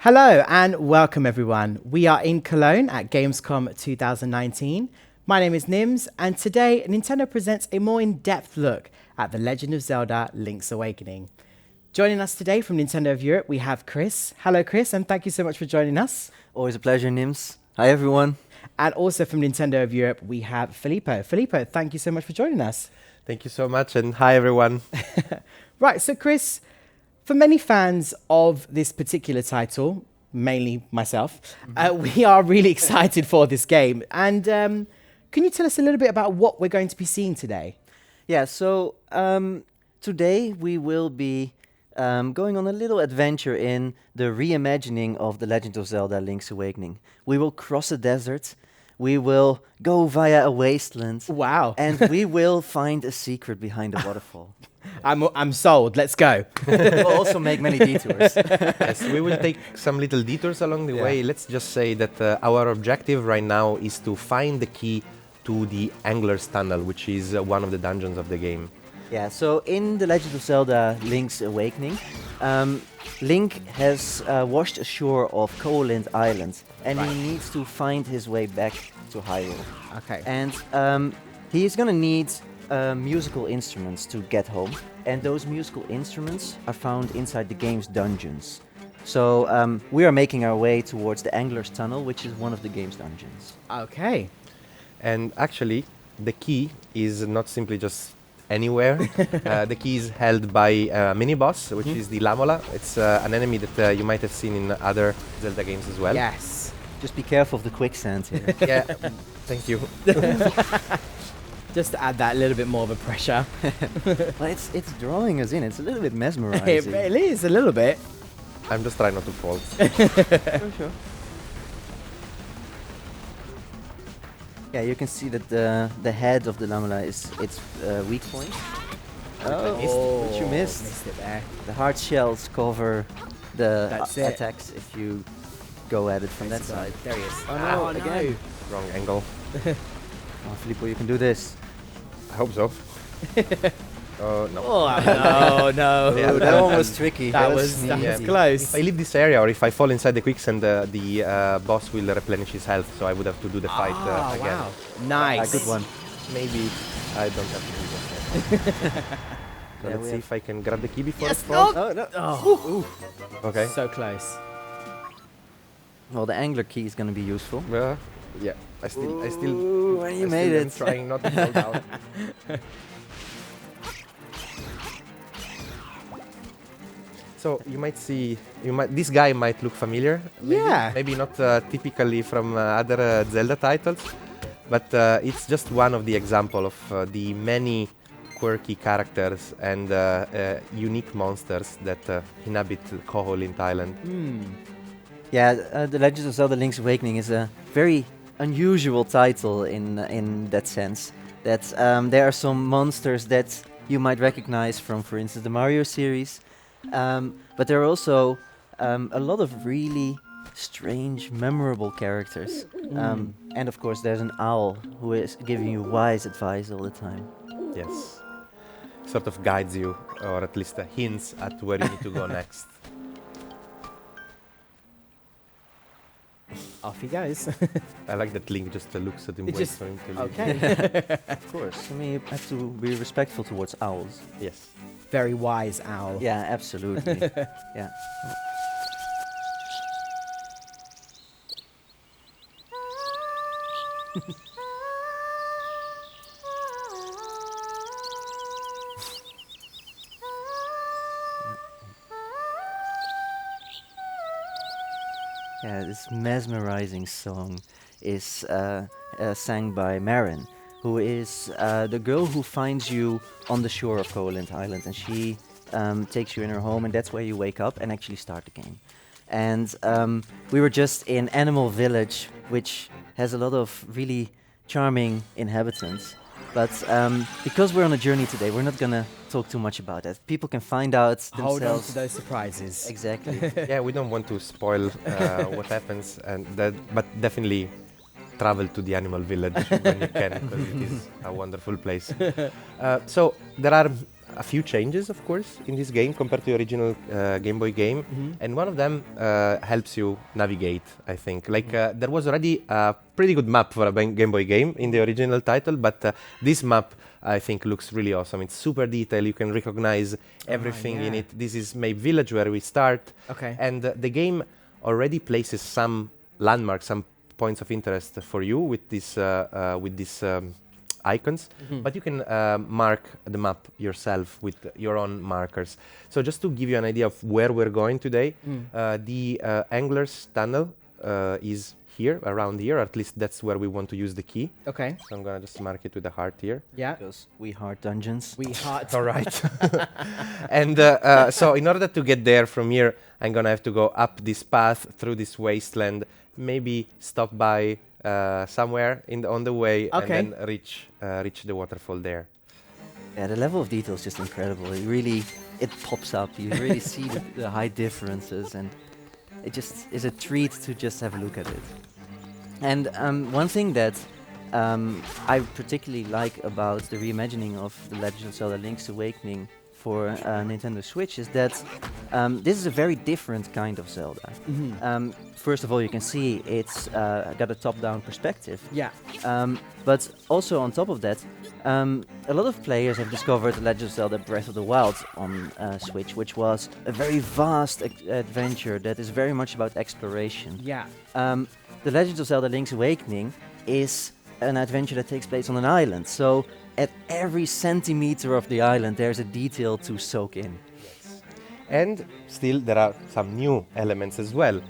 Hello and welcome everyone. We are in Cologne at Gamescom 2019. My name is Nims and today Nintendo presents a more in-depth look at The Legend of Zelda Link's Awakening. Joining us today from Nintendo of Europe we have Chris. Hello Chris and thank you so much for joining us. Always a pleasure, Nims. Hi everyone. And also from Nintendo of Europe we have Filippo. Filippo, thank you so much for joining us. Thank you so much and hi everyone. Right, so Chris, for many fans of this particular title, mainly myself, we are really excited for this game. And can you tell us a little bit about what we're going to be seeing today? Yeah, so today we will be going on a little adventure in the reimagining of The Legend of Zelda Link's Awakening. We will cross a desert, we will go via a wasteland, Wow. and we will find a secret behind a waterfall. I'm sold. Let's go. We'll also make many detours. Yes, we will take some little detours along the way. Let's just say that our objective right now is to find the key to the Angler's Tunnel, which is one of the dungeons of the game. Yeah, so in The Legend of Zelda Link's Awakening, Link has washed ashore of Koholint Island, and he needs to find his way back to Hyrule. Okay. And he is going to need musical instruments to get home, and those musical instruments are found inside the game's dungeons. So we are making our way towards the Angler's Tunnel, which is one of the game's dungeons. Okay. And actually, the key is not simply just anywhere. The key is held by a mini-boss, which is the Lamola. It's an enemy that you might have seen in other Zelda games as well. Yes. Just be careful of the quicksand here. Yeah, thank you. Just to add that little bit more of a pressure. Well, it's drawing us in. It's a little bit It mesmerizing. really is a little bit. I'm just trying not to fall. Sure. Yeah, you can see that the head of the Lamola is its weak point. Oh, but you missed. Missed it there. The hard shells cover the That's it. attacks if you go at it from that side. There he is. Oh, no, again. Wrong angle. Oh, Filippo, you can do this. I hope so. Oh, no. Oh, no. Yeah, that one was tricky. That was sneaky. close. If I leave this area or if I fall inside the quicksand, the boss will replenish his health, so I would have to do the fight again. Wow. Nice. Good one. Maybe I don't have to do that. So Yeah, let's we see if I can grab the key before Yes, it falls. Oh, no. Oh, Okay. so close. Well, the angler key is going to be useful. Yeah. I still. Ooh, and you made am it. trying not to fall down. So you might see, this guy might look familiar. Yeah. Maybe not typically from other Zelda titles, but it's just one of the example of the many quirky characters and unique monsters that inhabit Koholint Island. Yeah, The Legend of Zelda Link's Awakening is a very unusual title in that sense. That there are some monsters that you might recognize from, for instance, the Mario series. But there are also a lot of really strange, memorable characters. And of course, there's an owl who is giving you wise advice all the time. Yes. Sort of guides you, or at least hints at where you need to go next. Off he goes. I like that Link just looks at him, It waits just- for him to leave. Okay. Of course, I mean, you have to be respectful towards owls. Yes. Very wise owl. Yeah, absolutely. Yeah. Yeah, this mesmerizing song is sang by Marin, who is the girl who finds you on the shore of Koholint Island, and she takes you in her home, and that's where you wake up and actually start the game. And we were just in Animal Village, which has a lot of really charming inhabitants. But because we're on a journey today, we're not gonna talk too much about that. People can find out themselves. Hold on to those surprises. Exactly. Yeah, we don't want to spoil what happens, but definitely travel to the animal village when you can, because it is a wonderful place. So there are a few changes, of course, in this game compared to the original Game Boy game, and one of them helps you navigate, I think. Like, there was already a pretty good map for a Game Boy game in the original title, but this map, I think, looks really awesome. It's super detailed. You can recognize everything in it. This is Mape Village, where we start. Okay. And the game already places some landmarks, some points of interest for you with these icons, but you can mark the map yourself with your own markers. So just to give you an idea of where we're going today, the Angler's Tunnel is here, around here, or at least that's where we want to use the key. Okay. So I'm gonna just mark it with a heart here. Yeah. Because we heart dungeons. We heart. All right. And so in order to get there from here, I'm gonna have to go up this path through this wasteland, maybe stop by somewhere on the way, Okay. and then reach the waterfall there. Yeah, the level of detail is just incredible. It pops up. You really see the high differences, and it just is a treat to just have a look at it. And one thing that I particularly like about the reimagining of The Legend of Zelda Link's Awakening for Nintendo Switch is that this is a very different kind of Zelda. First of all, you can see it's got a top-down perspective. Yeah. But also on top of that, a lot of players have discovered The Legend of Zelda Breath of the Wild on Switch, which was a very vast adventure that is very much about exploration. Yeah. The Legend of Zelda Link's Awakening is an adventure that takes place on an island. So at every centimeter of the island, there's a detail to soak in. And still, there are some new elements as well.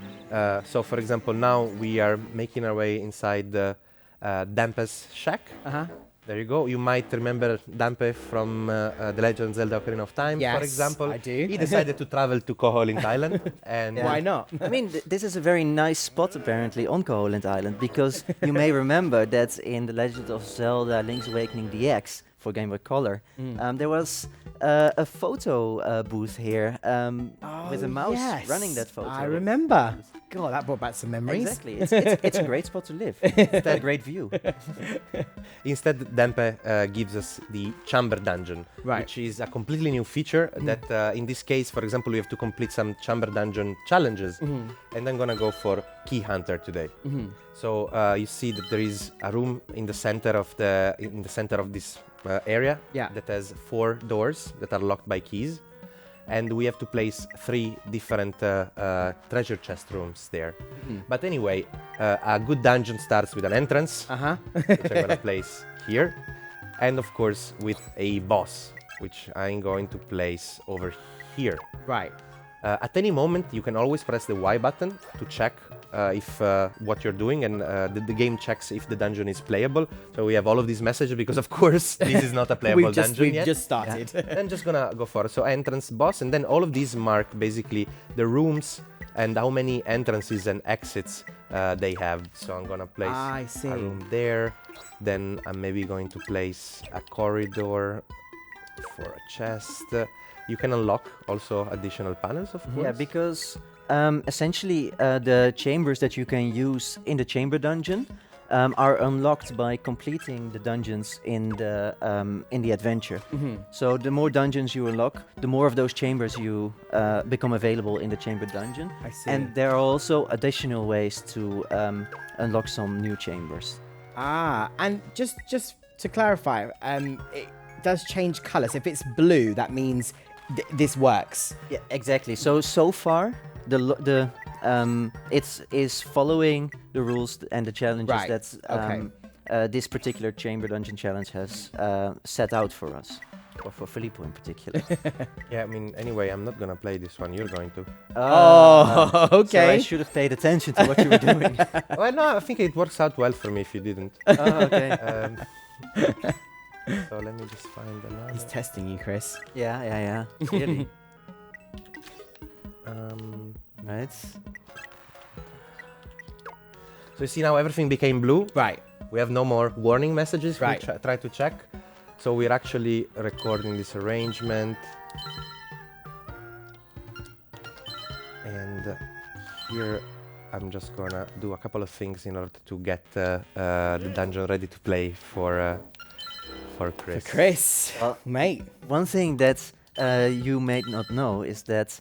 So, for example, now we are making our way inside the Dampe's shack. There you go. You might remember Dampe from The Legend of Zelda Ocarina of Time, Yes, for example. I do. He decided to travel to Koholint in Thailand. And Why not? I mean, this is a very nice spot apparently on Koholint Island, because you may remember that in The Legend of Zelda Link's Awakening DX for Game Boy Color, there was a photo booth here with a mouse running that photo. I remember. God, that brought back some memories. Exactly. It's a great spot to live. It's a great view. instead, Dampe gives us the Chamber Dungeon, Right. which is a completely new feature that, in this case, for example, we have to complete some Chamber Dungeon challenges. And I'm gonna go for Key Hunter today. So you see that there is a room in the center of this area that has 4 doors that are locked by keys, and we have to place 3 different treasure chest rooms there. But anyway, a good dungeon starts with an entrance, which I'm gonna place here, and of course with a boss, which I'm going to place over here. Right. At any moment, you can always press the Y button to check if what you're doing, and the game checks if the dungeon is playable. So we have all of these messages because, of course, this is not a playable dungeon We've yet. just started. I'm just gonna go for it. So entrance, boss, and then all of these mark basically the rooms and how many entrances and exits they have. So I'm gonna place I see. a room there. Then I'm maybe going to place a corridor for a chest. You can unlock also additional panels, of course. Yeah, because essentially the chambers that you can use in the chamber dungeon are unlocked by completing the dungeons in the adventure. So the more dungeons you unlock, the more of those chambers you become available in the chamber dungeon. I see. And there are also additional ways to unlock some new chambers. And just to clarify, it does change colors. If it's blue, that means this works. Yeah, exactly. So far, it's following the rules and the challenges Right. that this particular chamber dungeon challenge has set out for us, or for Filippo in particular. Yeah, I mean, anyway, I'm not gonna play this one. You're going to. Oh, So I okay. should have paid attention to what you were doing. Well, no, I think it works out well for me if you didn't. Oh, okay. So let me just find another. He's testing you, Chris. Yeah. Clearly. Right. So you see now everything became blue. Right. We have no more warning messages. Right. We try to check. So we're actually recording this arrangement. And here I'm just gonna do a couple of things in order to get the dungeon ready to play for for Chris. Chris, Well, mate. one thing that you may not know is that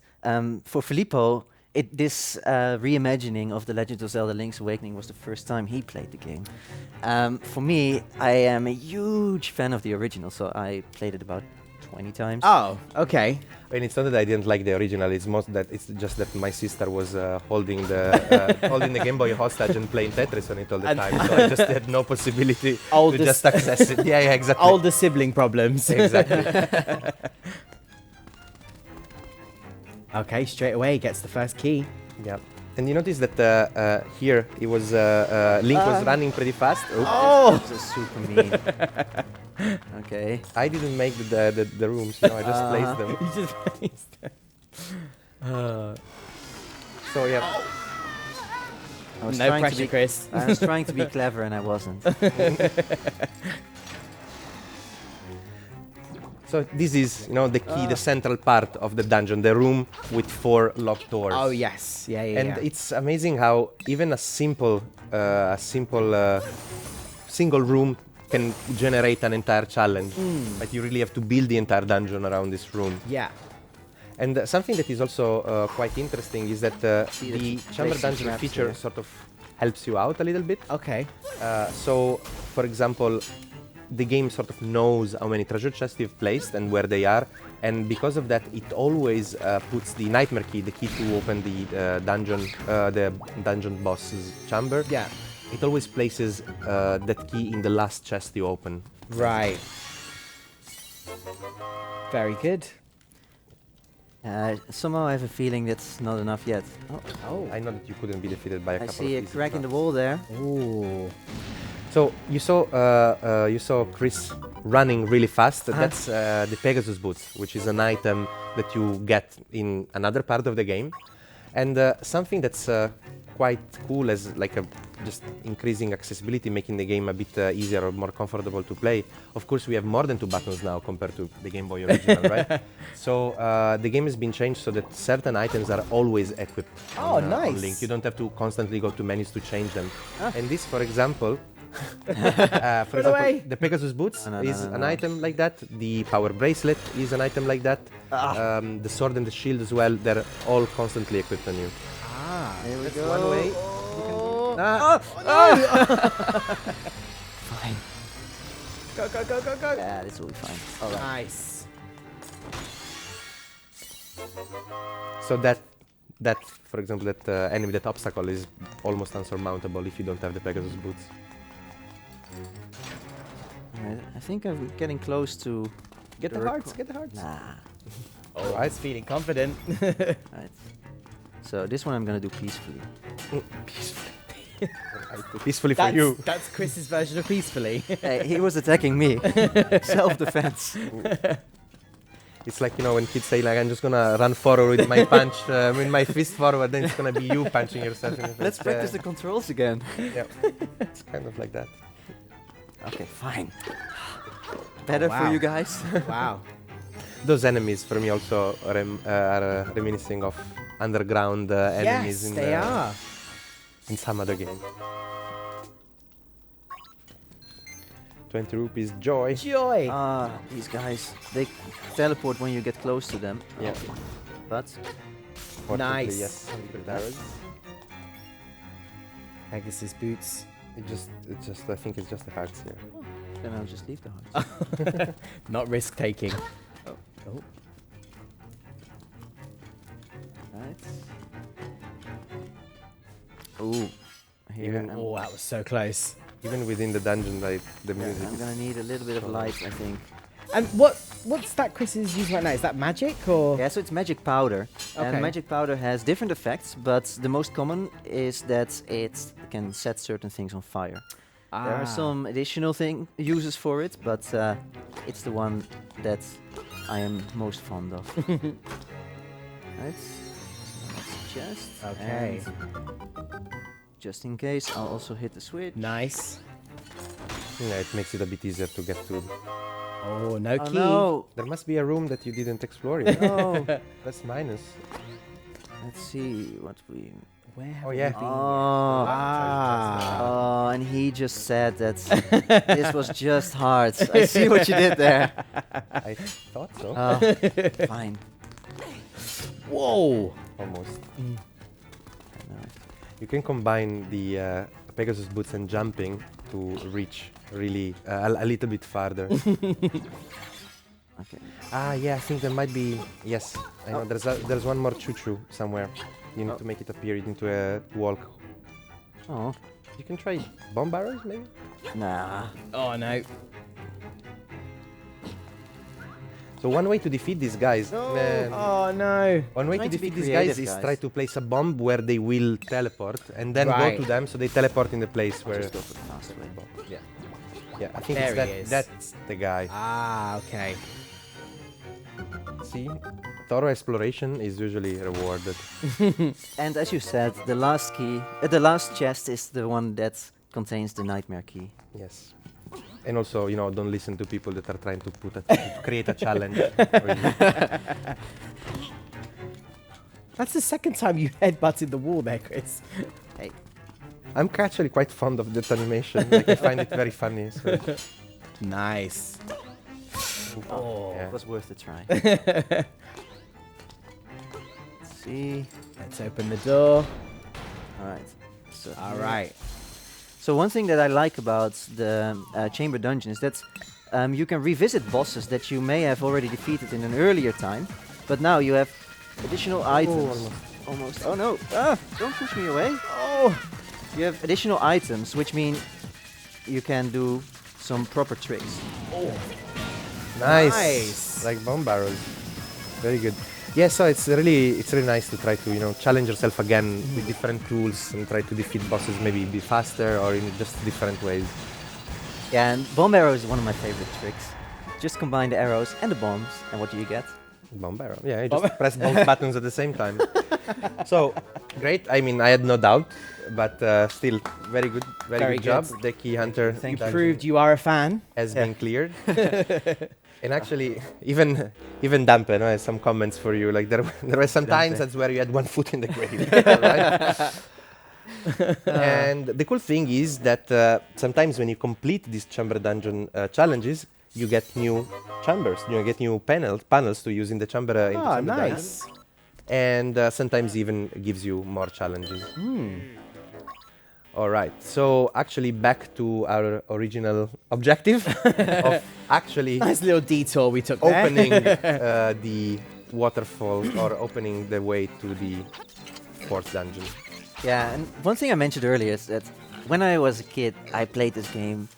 for Filippo, this reimagining of The Legend of Zelda Link's Awakening was the first time he played the game. For me, I am a huge fan of the original, so I played it about 20 times. Oh, okay. And it's not that I didn't like the original. It's just that my sister was holding the holding the Game Boy hostage and playing Tetris on it all the time. So I just had no possibility to just access it. Yeah, exactly. All the sibling problems. Exactly. Okay, straight away he gets the first key. Yeah. And you notice that here it was Link was running pretty fast. Oh! This is super mean. Okay. I didn't make the rooms. You know, I just placed them. You just placed them. So yeah. I was No trying to pressure, be- Chris. I was trying to be clever and I wasn't. So this is, you know, the key, the central part of the dungeon, the room with 4 locked doors. Oh yes, yeah. And it's amazing how even a simple single room can generate an entire challenge. Like you really have to build the entire dungeon around this room. Yeah. And something that is also quite interesting is that the chamber place dungeon traps feature here. sort of helps you out a little bit. Okay. So, for example, the game sort of knows how many treasure chests you've placed and where they are, and because of that, it always puts the nightmare key, the key to open the dungeon boss's chamber. Yeah. It always places that key in the last chest you open. Right. Very good. Somehow I have a feeling that's not enough yet. Oh. I know that you couldn't be defeated by a I couple see a of these. crack in the wall there. Ooh. So you saw Chris running really fast. That's the Pegasus Boots, which is an item that you get in another part of the game, and something that's quite cool as like just increasing accessibility, making the game a bit easier or more comfortable to play. Of course, we have more than 2 buttons now compared to the Game Boy original, right? So the game has been changed so that certain items are always equipped. Oh, on nice. Link. You don't have to constantly go to menus to change them. And this, for example. For example, away. the Pegasus Boots No, is no. an item like that. The Power Bracelet is an item like that. The sword and the shield as well. They're all constantly equipped on you. Ah. There we That's go. one way. Fine. Go. Yeah, this will be fine. All right. Nice. So that, for example, that enemy, that obstacle is almost unsurmountable if you don't have the Pegasus Boots. Alright, I think I'm getting close to... Get the requ- hearts. Get the hearts. Nah. Oh, I'm feeling confident. Right. So this one I'm gonna do peacefully. Peacefully for you. That's Chris's version of peacefully. Hey, he was attacking me. Self-defense. It's like, you know, when kids say like, I'm just gonna run forward with my punch, with my fist forward, then it's gonna be you punching yourself in the face. Let's practice the controls again. Yeah, it's kind of like that. Okay, fine. Better wow. for you guys. Wow. Those enemies for me also are reminiscing of underground enemies Yes, they are. in some other game. 20 rupees, joy. Joy. Ah, these guys, they teleport when you get close to them. Yeah. But Fortunately, Nice. yes. 100 arrows. Pegasus Boots. It's just, I think it's just the hearts here. then I'll just leave the hearts. Not risk taking. Oh. Right. Ooh. Here. Even- Oh, that was so close. Even within the dungeon, like the Yeah, music. I'm is- gonna need a little bit of light, I think. And what's that Chris is using right now? Is that magic or? Yeah, so it's magic powder. Okay. And magic powder has different effects, but the most common is that it can set certain things on fire. There are some additional uses for it, but it's the one that I am most fond of. Right. So that's chest. Okay. And just in case, I'll also hit the switch. Nice. Yeah, it makes it a bit easier to get to. Oh, no Oh key. no! There must be a room that you didn't explore yet. No! That's minus. Let's see what we... Where have Oh, we yeah. been? Oh. Ah. Oh, and he just said that this was just hard. I see what you did there. I thought so. Oh, fine. Whoa. Almost. I know it. You can combine the Pegasus Boots and jumping to reach really a little bit farther. Okay. Ah, yeah, I think there might be. Yes, I know. There's one more choo-choo somewhere. You need to make it appear. You need to walk. Oh, You can try bomb barrels, maybe. nah. Oh no. So one way to defeat these guys, man, Oh no. one way to Trying to be defeat these guys creative, is guys. try to place a bomb where they will teleport, and then Right. go to them so they teleport in the place where. Just go for the fast way. Yeah, yeah. I think There it's he is. that's the guy. Ah, okay. See, thorough exploration is usually rewarded. And as you said, the last key, the last chest is the one that contains the nightmare key. Yes. And also, don't listen to people that are trying to to create a challenge. for you. That's the second time you headbutted the wall there, Chris. Hey, I'm actually quite fond of that animation. Like, I find it very funny. So. Nice. Oh. Yeah. it was worth a try. Let's see. Let's open the door. All right. So All here- right. So one thing that I like about the chamber dungeon is that you can revisit bosses that you may have already defeated in an earlier time, but now you have additional items. Almost. Oh no! Ah! Don't push me away. Oh. You have additional items, which mean you can do some proper tricks. Nice. Nice. Like bomb barrels. Very good. Yeah, so it's really nice to try to challenge yourself again with different tools and try to defeat bosses maybe be faster or in just different ways. Yeah, and bomb arrow is one of my favorite tricks. Just combine the arrows and the bombs, and what do you get? Bomb barrel. Yeah, you just press both buttons at the same time. So great. I mean, I had no doubt, but still very good. Very good job. The key hunter Thank You you. proved you are a fan. has been cleared. And actually, even Dampe has some comments for you. Like there were some times that's where you had one foot in the grave. Right? And the cool thing is that sometimes when you complete these chamber dungeon challenges, you get new chambers. You get new panels to use in the chamber. In the Ah, chamber dungeon. nice. And sometimes even gives you more challenges. All right. So actually, back to our original objective of actually Nice little detour we took there. opening the waterfall or opening the way to the fourth dungeon. Yeah, and one thing I mentioned earlier is that when I was a kid, I played this game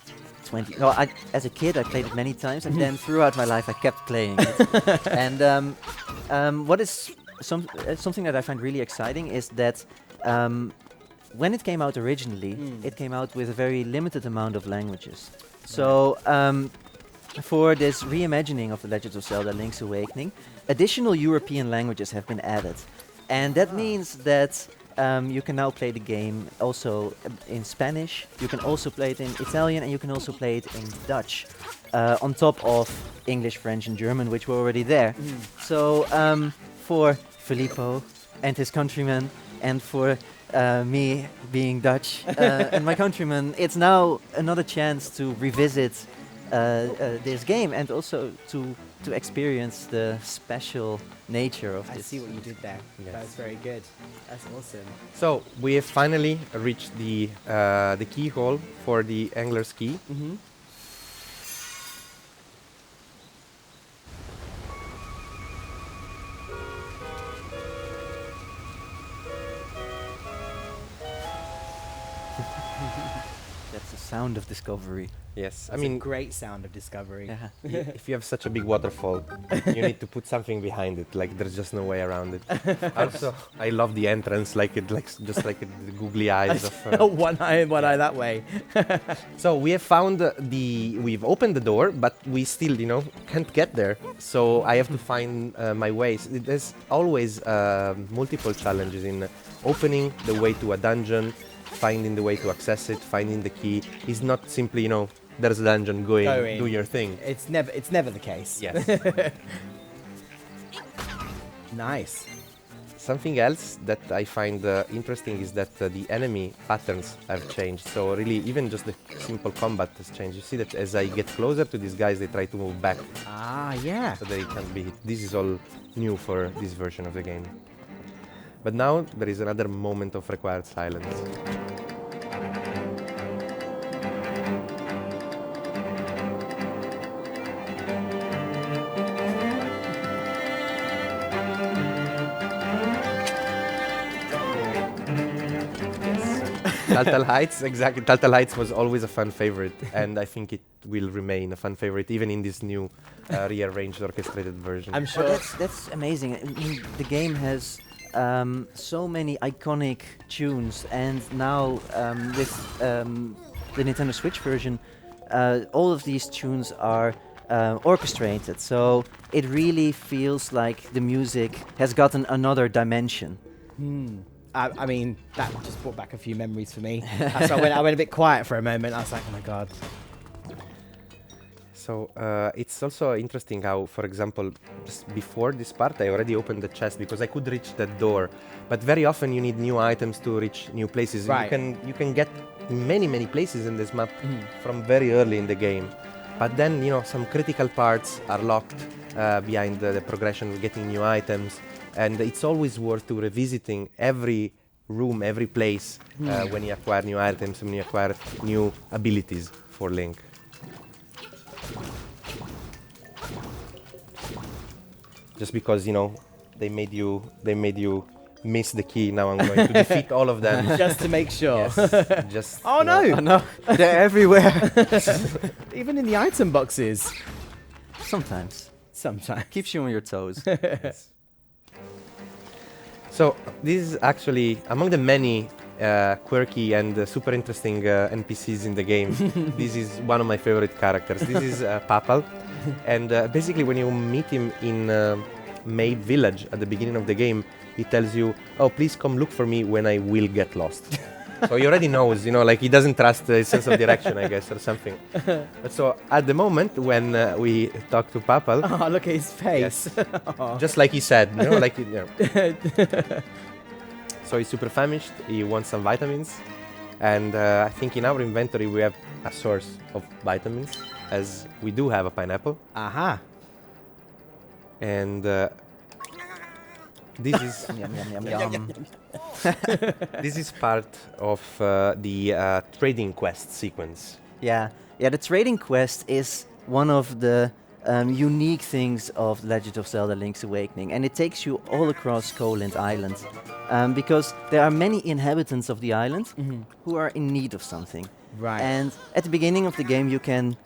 20. No, as a kid, I played it many times, and then throughout my life, I kept playing it. And what is something that I find really exciting is that when it came out originally, it came out with a very limited amount of languages. So for this reimagining of The Legend of Zelda: Link's Awakening, additional European languages have been added, and that means that you can now play the game also in Spanish, you can also play it in Italian, and you can also play it in Dutch, on top of English, French, and German, which were already there. So for Filippo and his countrymen, and for me being Dutch and my countrymen, it's now another chance to revisit this game and also to experience the special nature of I this. see what you did there. Yes. That was very good. That's awesome. So we have finally reached the keyhole for the angler's key. Mm-hmm. That's the sound of discovery. Yes, I That's mean, a great sound of discovery. Yeah. if you have such a big waterfall, you need to put something behind it. Like there's just no way around it. Also, I love the entrance, like just like the googly eyes of. one eye that way. So we have found we've opened the door, but we still, can't get there. So I have to find my ways. There's always multiple challenges in opening the way to a dungeon, finding the way to access it, finding the key. It's not simply, there's a dungeon, go in, do your thing. It's never the case. Yes. Nice. something else that I find interesting is that the enemy patterns have changed. So really, even just the simple combat has changed. You see that as I get closer to these guys, they try to move back. Ah, yeah. So they can't be hit. This is all new for this version of the game. But now there is another moment of required silence. Telltale Heights, exactly. Telltale Heights was always a fun favorite, and I think it will remain a fun favorite even in this new rearranged orchestrated version. I'm sure. Well, that's amazing. I mean, the game has so many iconic tunes, and now with the Nintendo Switch version, all of these tunes are orchestrated. So it really feels like the music has gotten another dimension. I mean, that just brought back a few memories for me. So I went a bit quiet for a moment. I was like, oh my god. So it's also interesting how, for example, just before this part, I already opened the chest because I could reach that door. But very often you need new items to reach new places. Right. You can get many places in this map from very early in the game. But then, you know, some critical parts are locked behind the progression of getting new items. And it's always worth to revisiting every room, every place when you acquire new items, when you acquire new abilities for Link. Just because, you know, they made you miss the key. Now I'm going to defeat all of them. Just to make sure. Yes, just. Oh you know. no! No, they're everywhere. Even in the item boxes. Sometimes. Sometimes. Keeps you on your toes. Yes. So this is actually among the many quirky and super interesting NPCs in the game. This is one of my favorite characters. This is Papal, and basically when you meet him in May Village at the beginning of the game, he tells you, "Oh, please come look for me when I will get lost." So he already knows, you know, like he doesn't trust his sense of direction, I guess, or something. But so at the moment when we talk to Papal, Oh, look at his face. just like he said, you know, like, you know. So he's super famished, he wants some vitamins, and I think in our inventory we have a source of vitamins, as we do have a pineapple, Aha. and this is Yum, yum, yum, yum. this is part of the trading quest sequence. Yeah, the trading quest is one of the unique things of Legend of Zelda Link's Awakening, and it takes you all across Koland Island, because there are many inhabitants of the island who are in need of something. Right. And at the beginning of the game you can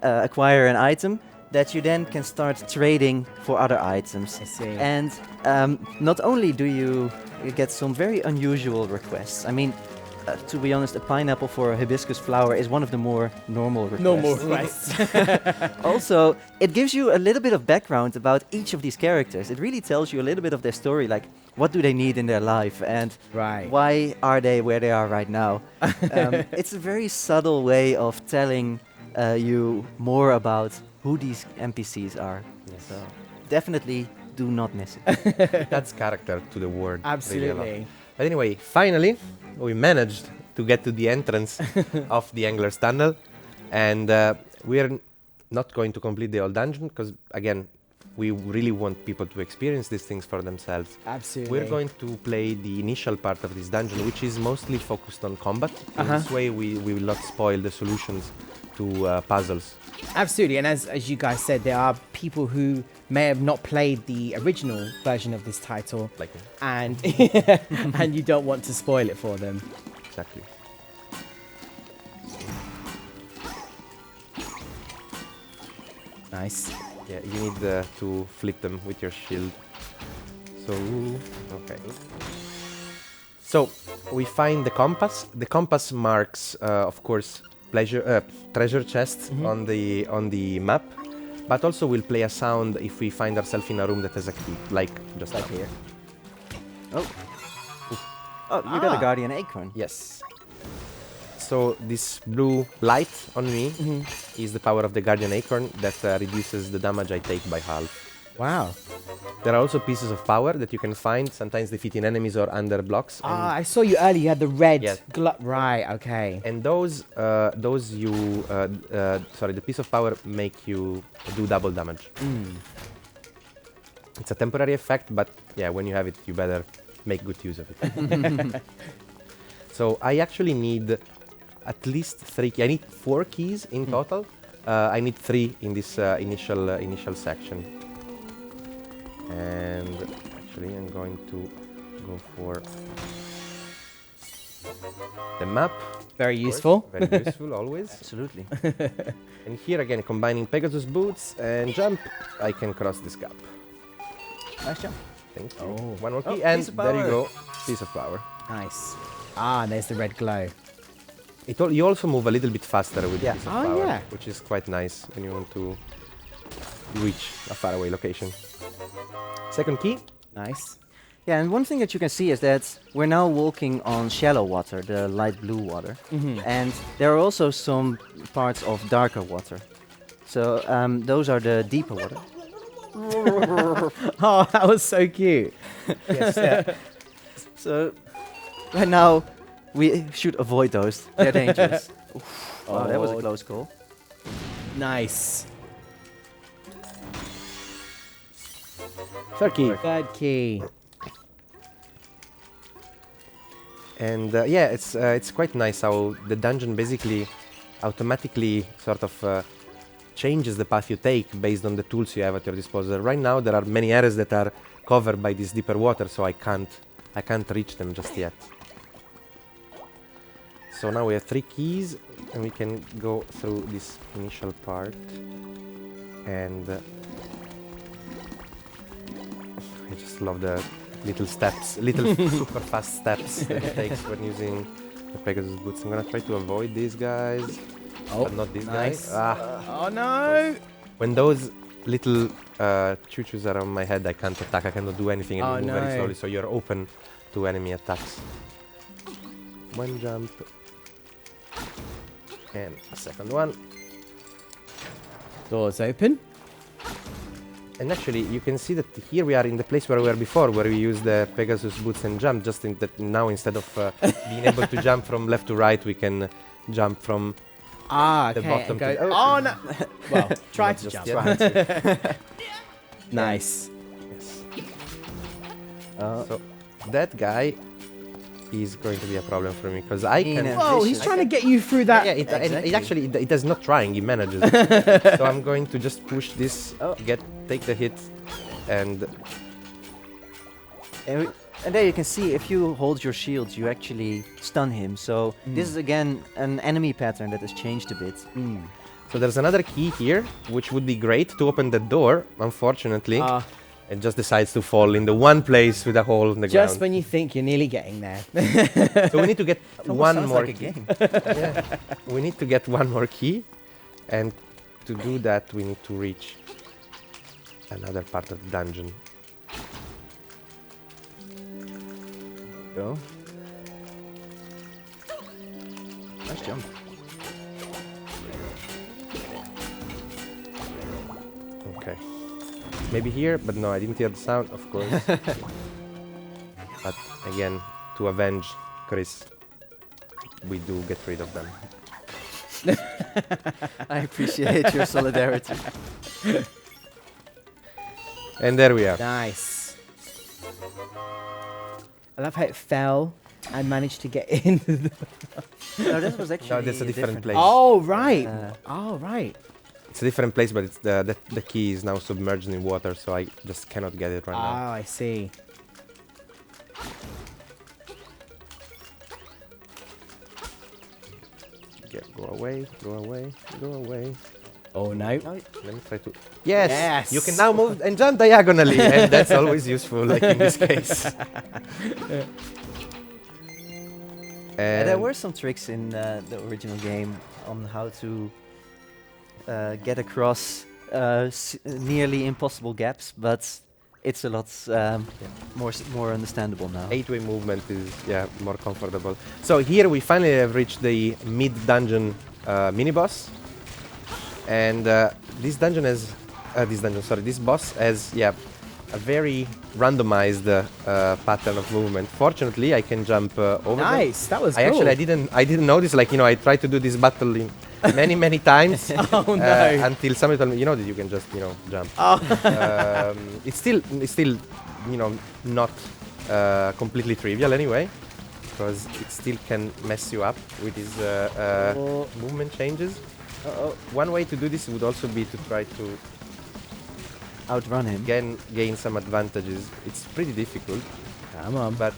acquire an item that you then can start trading for other items. I see. And not only do you get some very unusual requests. I mean, to be honest, a pineapple for a hibiscus flower is one of the more normal requests. Normal requests. Also, it gives you a little bit of background about each of these characters. It really tells you a little bit of their story, like what do they need in their life and Right. why are they where they are right now. It's a very subtle way of telling you more about who these NPCs are. Yes. So definitely do not miss it. It adds character to the world. really a lot. Absolutely. But anyway, finally, we managed to get to the entrance of the Angler's Tunnel, and we're not going to complete the whole dungeon because, again, we really want people to experience these things for themselves. Absolutely. We're going to play the initial part of this dungeon, which is mostly focused on combat. In this way, we will not spoil the solutions to puzzles. Absolutely, and as you guys said, there are people who may have not played the original version of this title, Like me. and and you don't want to spoil it for them. Exactly. Nice. Yeah, you need to flip them with your shield. So, okay. So, we find the compass. The compass marks, of course, treasure chests on the map, but also will play a sound if we find ourselves in a room that has a key, like just like here. Oh, you got Ah. a Guardian Acorn. Yes. So this blue light on me is the power of the Guardian Acorn that reduces the damage I take by half. Wow. There are also pieces of power that you can find, sometimes defeating enemies or under blocks. Ah, I saw you earlier. You had the red. Yes. Right. Okay. And the piece of power make you do double damage. It's a temporary effect, but yeah, when you have it, you better make good use of it. So I actually need at least 3 keys. I need 4 keys in total. I need 3 in this initial section. And actually, I'm going to go for the map. Very Of useful. course, very useful always. Absolutely. And here again, combining Pegasus Boots and jump, I can cross this gap. Nice jump. Thank you. Oh. One more key, Oh, and piece of there you power. go. Piece of power. Nice. Ah, and there's the red glow. You also move a little bit faster with the Yeah. piece of Oh, power, yeah. which is quite nice when you want to reach a faraway location. Second key. Nice. Yeah, and one thing that you can see is that we're now walking on shallow water, the light blue water. And there are also some parts of darker water. So those are the deeper water. Oh, that was so cute. Yes, yeah. So right now we should avoid those. They're dangerous. Wow, that was a Oh. close call. Nice. Third key. Third key. And yeah, it's quite nice how the dungeon basically automatically sort of changes the path you take based on the tools you have at your disposal. Right now, there are many areas that are covered by this deeper water, so I can't reach them just yet. So now we have 3 keys, and we can go through this initial part. And I just love the little steps, little super fast steps that it takes when using the Pegasus Boots. I'm gonna try to avoid these guys, Oh, but not these nice. guys. Ah, Oh no! when those little choo-choos are on my head, I can't attack, I cannot do anything, and Oh, you move very no. slowly, so you're open to enemy attacks. One jump. And a second one. Doors open. And actually, you can see that here we are in the place where we were before, where we used the Pegasus Boots and jump. Just in that now, instead of being able to jump from left to right, we can jump from Ah, the okay. bottom And go. to- Oh no! Well, try Not to just jump. yet. Nice. Yes. Uh, So that guy is going to be a problem for me because I can. Yeah. Whoa, he's trying to get you through that. Yeah, it Exactly. actually it is not trying. He manages. So I'm going to just push this, Oh. take the hit, and and there you can see if you hold your shields, you actually stun him. So this is again an enemy pattern that has changed a bit. so there's another key here, which would be great to open the door. Unfortunately, it just decides to fall in the one place with a hole in the Just ground. when you think you're nearly getting there. So we need to get It almost one sounds more like a key. game. Yeah. We need to get one more key, and to do that, we need to reach another part of the dungeon. Go. Nice jump. Okay. Maybe here, but no, I didn't hear the sound, of course. But again, to avenge Chris, we do get rid of them. I appreciate your solidarity. And there we are. Nice. I love how it fell and managed to get in. No, this was actually No, that's a different place. Oh, right. Uh, Oh, right. It's a different place, but it's the key is now submerged in water, so I just cannot get it right now. Oh, I see. Yeah, go away, go away, go away. Oh, no. Let me try to. Yes! Yes. You can now move and jump diagonally, and that's always useful, like in this case. there And were some tricks in the original game on how to get across nearly impossible gaps, but it's a lot more understandable now. 8-way movement is more comfortable. So here we finally have reached the mid-dungeon mini-boss. And this dungeon has this boss has a very randomized pattern of movement. Fortunately, I can jump over them. Nice, that was I cool. actually I didn't notice. Like, I tried to do this battle in many times. Oh no! Until somebody told me, that you can just jump. Oh. It's still not completely trivial anyway, because it still can mess you up with these movement changes. One way to do this would also be to try to Outrun him. gain some advantages. It's pretty difficult, Come on. but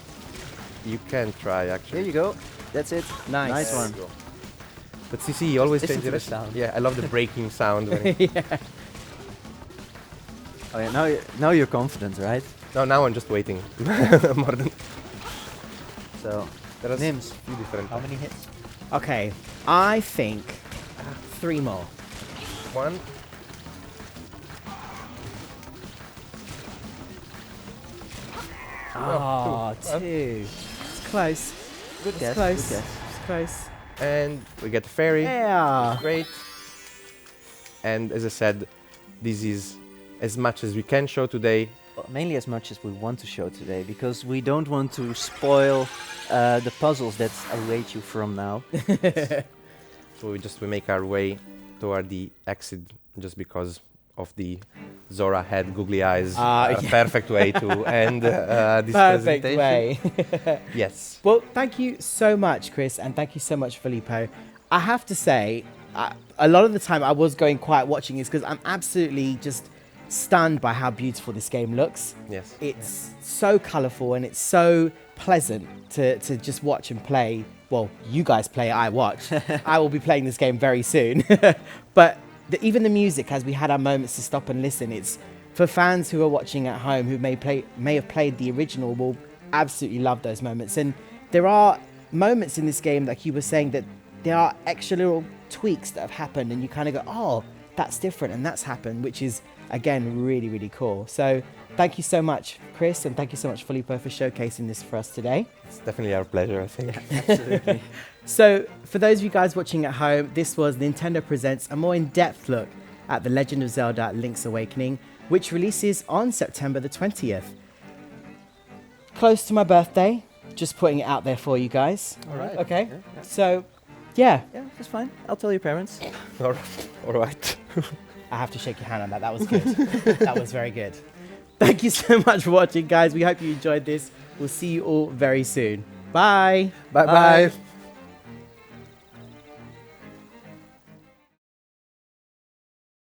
you can try There actually. you go. That's it. Nice. Nice There one. you go. But CC, you always Listen change to the direction. sound. Yeah, I love the breaking sound. When it Yeah. Oh yeah, now you're confident, right? no, now I'm just waiting. More than So, there are Nims, few different. how many hits? Okay, I think 3 more. One. Oh, two. 2. It's close. Good It's guess. close. Good guess. It's close. And we get the fairy. Yeah. Great. And as I said, this is as much as we can show today. Well, mainly as much as we want to show today, because we don't want to spoil the puzzles that await you from now. So we make our way toward the exit just because of the Zora had googly eyes. Yeah. Perfect way to end this Perfect presentation. way. Yes. Well, thank you so much, Chris, and thank you so much, Filippo. I have to say, a lot of the time I was going quiet watching this because I'm absolutely just stunned by how beautiful this game looks. Yes. It's so colourful and it's so pleasant to just watch and play. Well, you guys play, I watch. I will be playing this game very soon. But even the music, as we had our moments to stop and listen, it's for fans who are watching at home who may have played the original will absolutely love those moments. And there are moments in this game, like you were saying, that there are extra little tweaks that have happened and you kind of go, oh, that's different and that's happened, which is, again, really, really cool. So thank you so much, Chris, and thank you so much, Filippo, for showcasing this for us today. It's definitely our pleasure, I think. Absolutely. So for those of you guys watching at home, this was Nintendo Presents a more in-depth look at The Legend of Zelda Link's Awakening, which releases on September the 20th. Close to my birthday, just putting it out there for you guys. All right. Okay, Yeah. so yeah, Yeah, that's fine. I'll tell your parents. All right. I have to shake your hand on that. That was good. That was very good. Thank you so much for watching, guys. We hope you enjoyed this. We'll see you all very soon. Bye. Bye-bye.